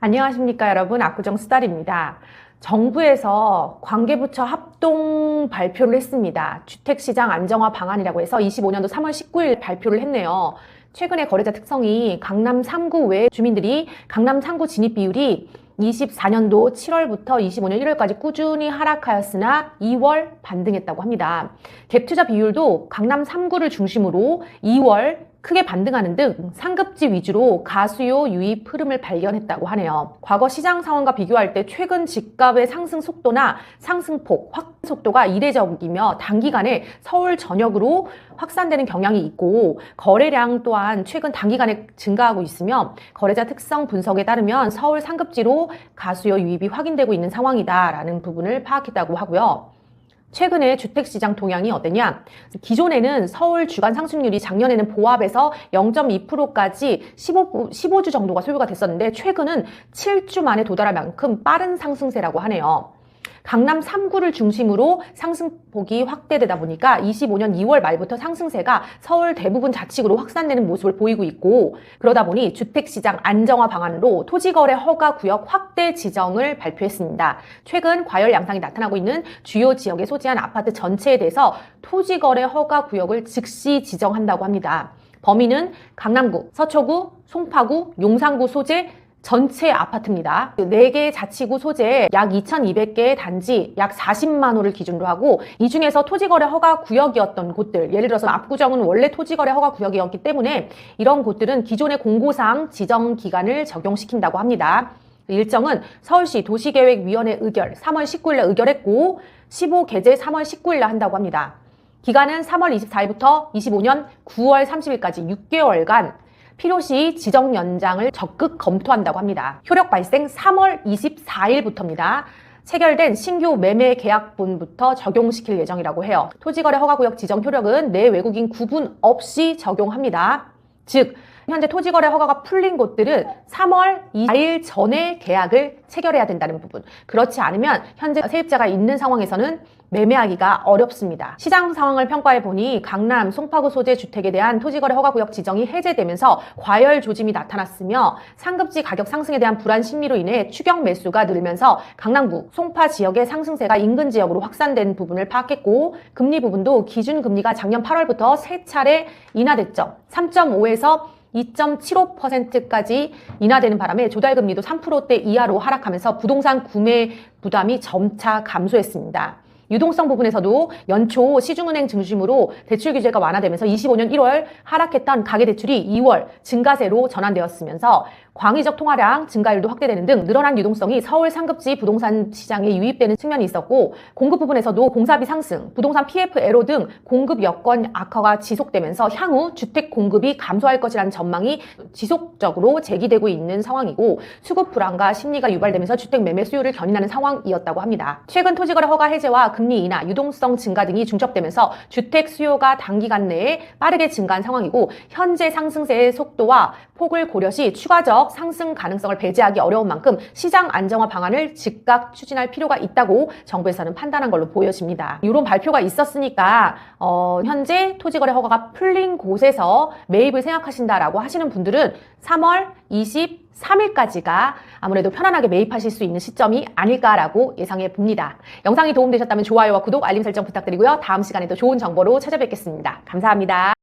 안녕하십니까 여러분, 압구정 수달입니다. 정부에서 관계부처 합동 발표를 했습니다. 주택시장 안정화 방안이라고 해서 25년도 3월 19일 발표를 했네요. 최근에 거래자 특성이 강남 3구 외 주민들이 강남 3구 진입 비율이 24년도 7월부터 25년 1월까지 꾸준히 하락하였으나 2월 반등했다고 합니다. 갭 투자 비율도 강남 3구를 중심으로 2월 크게 반등하는 등 상급지 위주로 가수요 유입 흐름을 발견했다고 하네요. 과거 시장 상황과 비교할 때 최근 집값의 상승 속도나 상승폭, 확 속도가 이례적이며 단기간에 서울 전역으로 확산되는 경향이 있고 거래량 또한 최근 단기간에 증가하고 있으며 거래자 특성 분석에 따르면 서울 상급지로 가수요 유입이 확인되고 있는 상황이다라는 부분을 파악했다고 하고요. 최근에 주택시장 동향이 어땠냐? 기존에는 서울 주간 상승률이 작년에는 보합에서 0.2%까지 15주 정도가 소요가 됐었는데 최근은 7주 만에 도달할 만큼 빠른 상승세라고 하네요. 강남 3구를 중심으로 상승폭이 확대되다 보니까 25년 2월 말부터 상승세가 서울 대부분 자치구로 확산되는 모습을 보이고 있고 그러다 보니 주택시장 안정화 방안으로 토지거래 허가 구역 확대 지정을 발표했습니다. 최근 과열 양상이 나타나고 있는 주요 지역에 소재한 아파트 전체에 대해서 토지거래 허가 구역을 즉시 지정한다고 합니다. 범위는 강남구, 서초구, 송파구, 용산구 소재 전체 아파트입니다. 4개 자치구 소재에 약 2,200개의 단지 약 40만 호를 기준으로 하고 이 중에서 토지거래 허가 구역이었던 곳들, 예를 들어서 압구정은 원래 토지거래 허가 구역이었기 때문에 이런 곳들은 기존의 공고사항 지정 기간을 적용시킨다고 합니다. 일정은 서울시 도시계획위원회 의결 3월 19일에 의결했고 15 개제 3월 19일에 한다고 합니다. 기간은 3월 24일부터 25년 9월 30일까지 6개월간 필요시 지정 연장을 적극 검토한다고 합니다. 효력 발생 3월 24일부터입니다. 체결된 신규 매매 계약분부터 적용시킬 예정이라고 해요. 토지거래 허가구역 지정 효력은 내 외국인 구분 없이 적용합니다. 즉 현재 토지거래 허가가 풀린 곳들은 3월 2일 전에 계약을 체결해야 된다는 부분. 그렇지 않으면 현재 세입자가 있는 상황에서는 매매하기가 어렵습니다. 시장 상황을 평가해 보니 강남, 송파구 소재 주택에 대한 토지거래 허가구역 지정이 해제되면서 과열 조짐이 나타났으며 상급지 가격 상승에 대한 불안 심리로 인해 추격 매수가 늘면서 강남구, 송파 지역의 상승세가 인근 지역으로 확산된 부분을 파악했고 금리 부분도 기준금리가 작년 8월부터 3차례 인하됐죠. 3.5에서 2.75%까지 인하되는 바람에 조달금리도 3%대 이하로 하락하면서 부동산 구매 부담이 점차 감소했습니다. 유동성 부분에서도 연초 시중은행 중심으로 대출 규제가 완화되면서 25년 1월 하락했던 가계대출이 2월 증가세로 전환되었으면서 광의적 통화량 증가율도 확대되는 등 늘어난 유동성이 서울 상급지 부동산 시장에 유입되는 측면이 있었고 공급 부분에서도 공사비 상승, 부동산 PF 애로 등 공급 여건 악화가 지속되면서 향후 주택 공급이 감소할 것이라는 전망이 지속적으로 제기되고 있는 상황이고 수급 불안과 심리가 유발되면서 주택 매매 수요를 견인하는 상황이었다고 합니다. 최근 토지거래 허가 해제와 금리 인하, 유동성 증가 등이 중첩되면서 주택 수요가 단기간 내에 빠르게 증가한 상황이고 현재 상승세의 속도와 폭을 고려시 추가적 상승 가능성을 배제하기 어려운 만큼 시장 안정화 방안을 즉각 추진할 필요가 있다고 정부에서는 판단한 걸로 보여집니다. 이런 발표가 있었으니까 현재 토지거래 허가가 풀린 곳에서 매입을 생각하신다라고 하시는 분들은 3월 23일까지가 아무래도 편안하게 매입하실 수 있는 시점이 아닐까라고 예상해 봅니다. 영상이 도움되셨다면 좋아요와 구독, 알림 설정 부탁드리고요. 다음 시간에도 좋은 정보로 찾아뵙겠습니다. 감사합니다.